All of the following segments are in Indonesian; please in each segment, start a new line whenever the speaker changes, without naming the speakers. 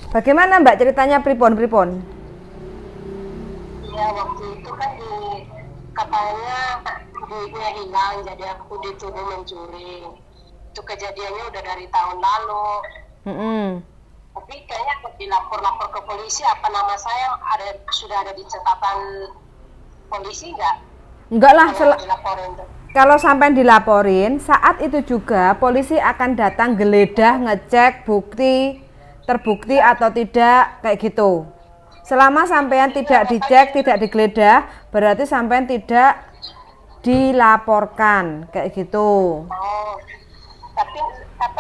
Bagaimana Mbak ceritanya pripon?
Iya, waktu itu kan katanya duitnya hilang, jadi aku dituduh mencuri. Itu kejadiannya udah dari tahun lalu. Tapi kayaknya dilapor-lapor ke polisi, apa nama saya sudah ada di catatan polisi nggak?
Enggak lah,
Dilaporin tuh.
kalau sampai dilaporin, saat itu juga polisi akan datang geledah ngecek bukti, terbukti atau tidak, kayak gitu. Selama sampean tidak dicek, tidak digeledah, berarti sampean tidak dilaporkan, kayak gitu.
Oh, tapi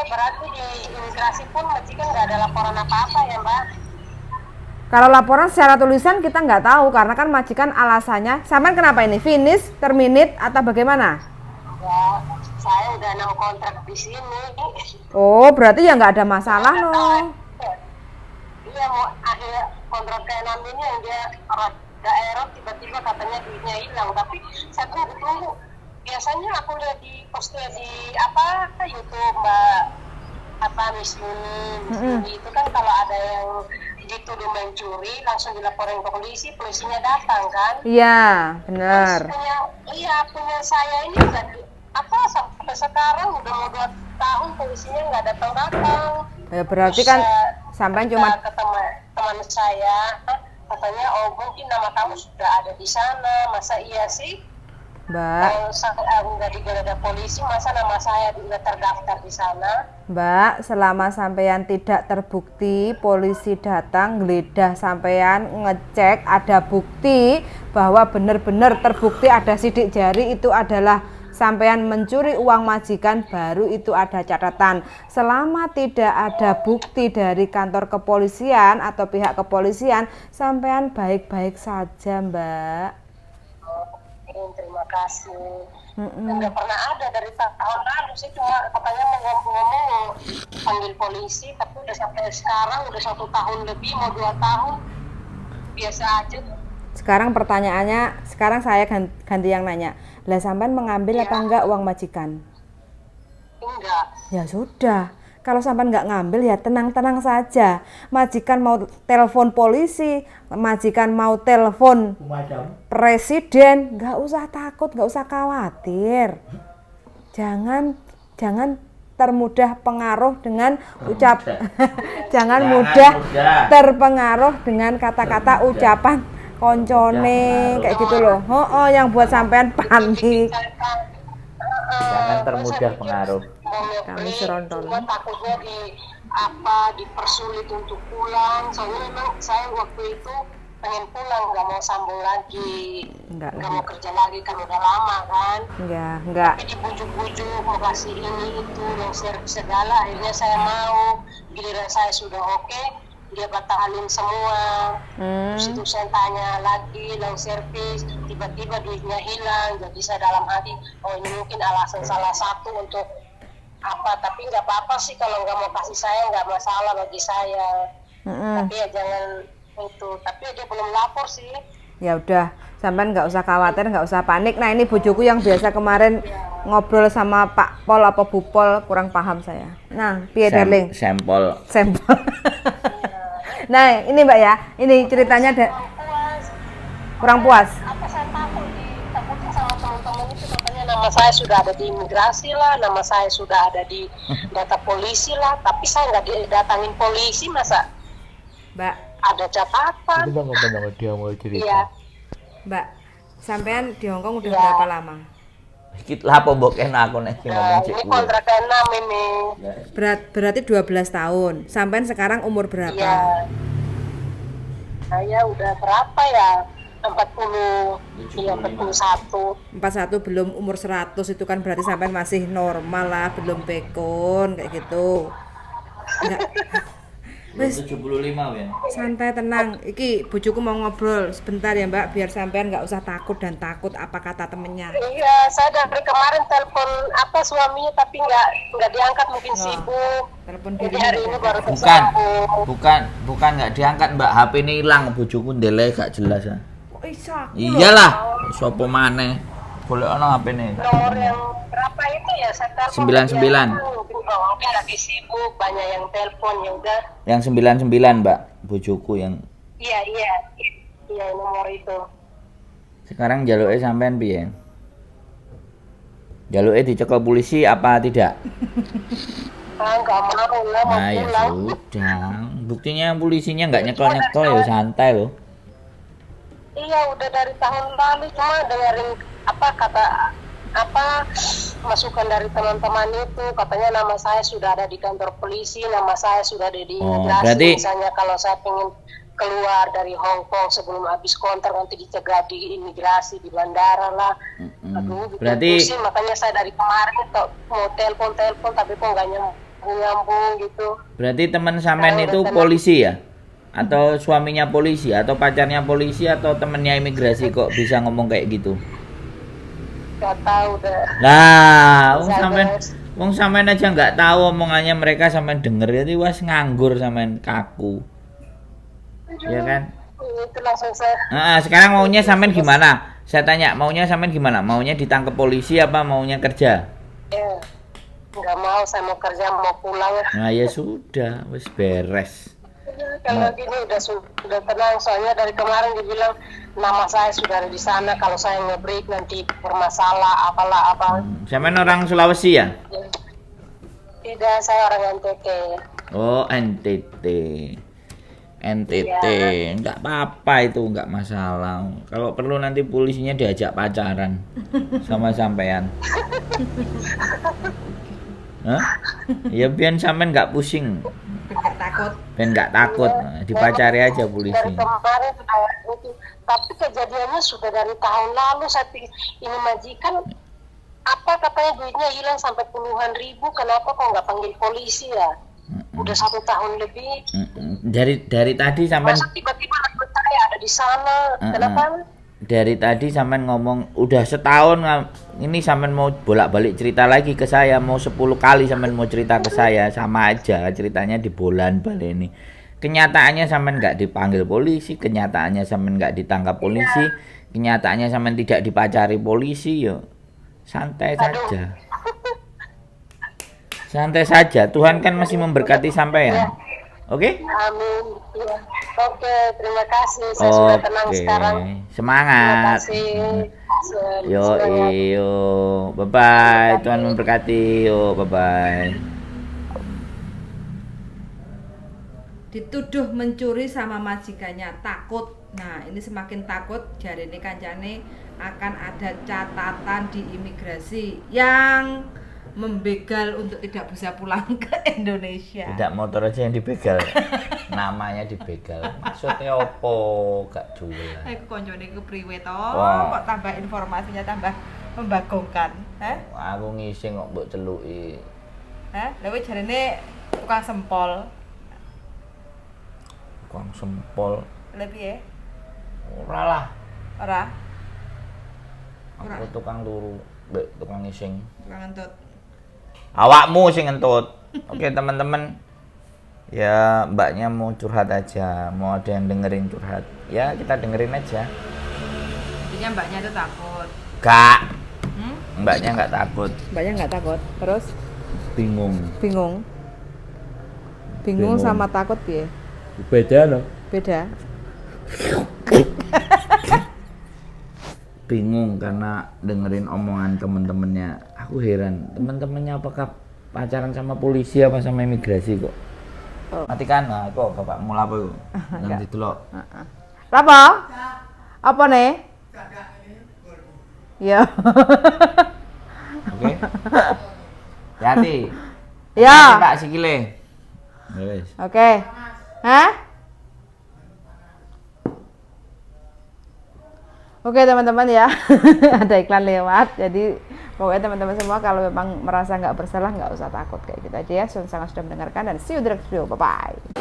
berarti di imigrasi pun majikan nggak ada laporan apa-apa ya Mbak?
Kalau laporan secara tulisan kita nggak tahu, karena kan majikan alasannya, sampean kenapa ini? Finish, terminate, atau bagaimana?
Ya, saya udah 6 kontrak di sini.
Oh, berarti ya nggak ada masalah loh.
Iya, mau akhir kontrak ke-6 ini yang dia daerah tiba-tiba katanya duitnya hilang, tapi saya tunggu. Biasanya aku lihat di posnya di YouTube Mbak, Miss Yuni itu kan kalau ada yang dituduh mencuri langsung dilaporin ke polisi, polisinya datang kan?
Iya, benar.
Punya saya ini sampai sekarang udah mau 2 tahun polisinya nggak datang.
Ya, berarti kan sampai cuma
ke teman saya katanya, oh mungkin nama kamu sudah ada di sana. Masa iya sih
Mbak,
kalau nggak digeledah polisi, masa nama saya juga terdaftar di sana?
Mbak, selama sampean tidak terbukti, polisi datang geledah sampean, ngecek ada bukti bahwa benar-benar terbukti ada sidik jari, itu adalah sampean mencuri uang majikan, baru itu ada catatan. Selama tidak ada bukti dari kantor kepolisian atau pihak kepolisian, sampean baik-baik saja Mbak.
Terima kasih. Nggak pernah ada dari tahun lalu sih, cuma katanya ngomong-ngomong panggil polisi, tapi udah sampai sekarang udah 1 tahun lebih, mau 2 tahun biasa aja.
Sekarang pertanyaannya, sekarang saya ganti yang nanya. Lah sampean mengambil apa enggak uang majikan?
Enggak.
Ya sudah. Kalau sampean nggak ngambil ya tenang-tenang saja. Majikan mau telepon polisi, majikan mau telepon presiden, nggak usah takut, nggak usah khawatir. Jangan termudah pengaruh dengan jangan mudah terpengaruh dengan kata-kata ucapan koncone kayak gitu loh. Yang buat sampean panik.
Jangan termudah pengaruh.
Kami seronton.
Cuma takutnya dipersulit untuk pulang. Soalnya memang saya waktu itu pengen pulang, nggak mau sambung lagi, nggak mau kerja lagi kan udah lama kan.
Enggak.
Tapi dibujuk-bujuk mau kasih ini itu yang segala, akhirnya saya mau. Giliran saya sudah oke, dia batalin semua. Terus itu saya tanya lagi long servis, tiba-tiba duitnya hilang. Jadi saya dalam hati, oh ini mungkin alasan salah satu untuk tapi nggak apa-apa sih, kalau nggak mau kasih saya nggak masalah bagi saya. Tapi ya jangan itu. Tapi dia belum lapor sih.
Ya udah, sampean nggak usah khawatir, nggak usah panik. Nah ini bujuku yang biasa kemarin ngobrol sama Pak Pol apa Bu Pol, kurang paham saya. Nah, piye darling?
Sampel.
Nah ini Mbak ya, ini ceritanya kurang puas.
Apa saya takutin sama teman-teman itu, katanya nama saya sudah ada di imigrasi lah, nama saya sudah ada di data polisi lah, tapi saya nggak didatangin polisi, masa
Mbak
ada catatan?
Benar dia mau cerita.
Iya.
Mbak, sampean di Hongkong udah berapa lama?
Dikit lah apa mbok enak aku nek ngomong cek.
Ini kontrak ke-6 ini.
Berarti 12 tahun. Sampean sekarang umur berapa?
Iya. Saya udah berapa ya? 40. Iya, 41.
41 belum umur 100, itu kan berarti sampean masih normal lah, belum pekon kayak gitu. Enggak. Wes
75 ya.
santai tenang. Iki bujuku mau ngobrol sebentar ya Mbak, biar sampean nggak usah takut apa kata temennya.
Iya, saya dari kemarin telepon suaminya tapi nggak diangkat, mungkin sibuk.
Telepon
Jadi
diri
hari ini baru tersambung.
Bukan nggak diangkat Mbak, HP ini hilang, bojoku ndele gak jelas ya.
Kok iso aku?
Iyalah, sopo maneh. Boleh ono HP nih.
Nomor yang berapa itu ya? Saya telepon
99.
dia. Mungkin lagi sibuk, banyak yang telepon ya udah.
Yang 99, Mbak. Bojoku yang
Iya, nomor itu.
sekarang jaluke sampean piye? Jaluke dicekel polisi apa tidak?
Nggak mau lah, mau
Nah ya
pulang.
sudah. Buktinya polisinya nggak nyekel-nyekel ya santai loh.
Iya, udah dari tahun lalu cuma dengerin masukan dari teman-teman itu, katanya nama saya sudah ada di kantor polisi, nama saya sudah ada di imigrasi.
Berarti
Misalnya kalau saya pengen keluar dari Hong Kong sebelum habis kontrak nanti dicegah di imigrasi di bandara lah. Aduh, bikin
berarti
pusing, makanya saya dari kemarin mau telepon tapi kok nggak nyambung gitu.
berarti teman sampean itu polisi ya? Atau suaminya polisi atau pacarnya polisi atau temennya imigrasi kok bisa ngomong kayak gitu?
Gak tahu deh.
Lah,
Saya
wong sampean aja nggak tahu omongannya mereka sampean denger jadi was nganggur sampean kaku. Iya kan?
Itu langsung saya.
Nah, sekarang maunya sampean gimana? Saya tanya, maunya sampean gimana? Maunya ditangkap polisi apa maunya kerja?
Ya, nggak mau, saya mau kerja, mau pulang.
Nah, ya sudah, wis beres.
Kalau gini udah tenang, soalnya dari kemarin dibilang nama saya sudah ada di sana, kalau saya nge-break nanti bermasalah apa.
Sampean orang Sulawesi ya?
Tidak, saya orang NTT.
Oh, NTT. NTT, enggak apa-apa itu, enggak masalah. Kalau perlu nanti polisinya diajak pacaran sama sampean. Hah? Ya biar sampean enggak pusing. Ben enggak takut. Nah, dipacari aja polisi.
Dari kemarin itu, tapi kejadiannya sudah dari tahun lalu. Saya pikir ini majikan katanya duitnya hilang sampai puluhan ribu. Kenapa kok nggak panggil polisi ya? Udah 1 tahun lebih.
Dari tadi sampean
Masa tiba-tiba anak saya ada di sana? Kenapa?
Dari tadi sampean ngomong udah setahun ini sampean mau bolak-balik cerita lagi ke saya, mau 10 kali sampean mau cerita ke saya, sama aja ceritanya di bolan balik ini. Kenyataannya sampean nggak dipanggil polisi, kenyataannya sampean nggak ditangkap polisi, kenyataannya sampean tidak dipacari polisi, yo santai saja. Santai saja, Tuhan kan masih memberkati sampean. Oke?
Amin. Ya. Oke, terima kasih. Saya sudah tenang sekarang.
Semangat.
Terima kasih.
Yo, bye bye. Tuhan memberkati. Yo, bye bye.
Dituduh mencuri sama majikannya, takut. Nah, ini semakin takut, jarine kancane akan ada catatan di imigrasi yang membegal untuk tidak bisa pulang ke Indonesia.
Tidak, motor aja yang dibegal. Namanya dibegal. Maksudnya opo? Gak jual.
Aku koncone ku priwe to?
Wah.
Kok tambah informasinya tambah membagongkan, heh?
Aku ngising kok mbok celuki.
Hah? Lha kuwi jarene tukang sempol.
Tukang sempol.
Lha piye?
Ora lah.
Ora?
Aku tukang turu, mbek tukang ngising.
Tukang ngentut.
Awakmu sing ngentut. Oke, teman-teman. Ya, mbaknya mau curhat aja, mau ada yang dengerin curhat. Ya, kita dengerin aja.
Intinya mbaknya itu takut.
Gak. Mbaknya nggak takut.
Mbaknya nggak takut. Terus
Bingung.
bingung. Bingung sama takut piye?
Beda loh.
Beda.
Bingung karena dengerin omongan temen-temennya. Aku heran, temen-temennya apakah pacaran sama polisi apa sama imigrasi kok?
Oh.
Matikan, nah kok bapak mau apa yuk? Nanti dulu.
Apa? Apa nih? Ya.
Oke. Hati.
Ya.
Pak sikile. Wes.
Oke. Hah? Oke teman-teman ya, ada iklan lewat. Jadi pokoknya teman-teman semua kalau memang merasa nggak bersalah nggak usah takut kayak gitu aja ya. Sangat sudah mendengarkan dan see you di next video. Bye bye.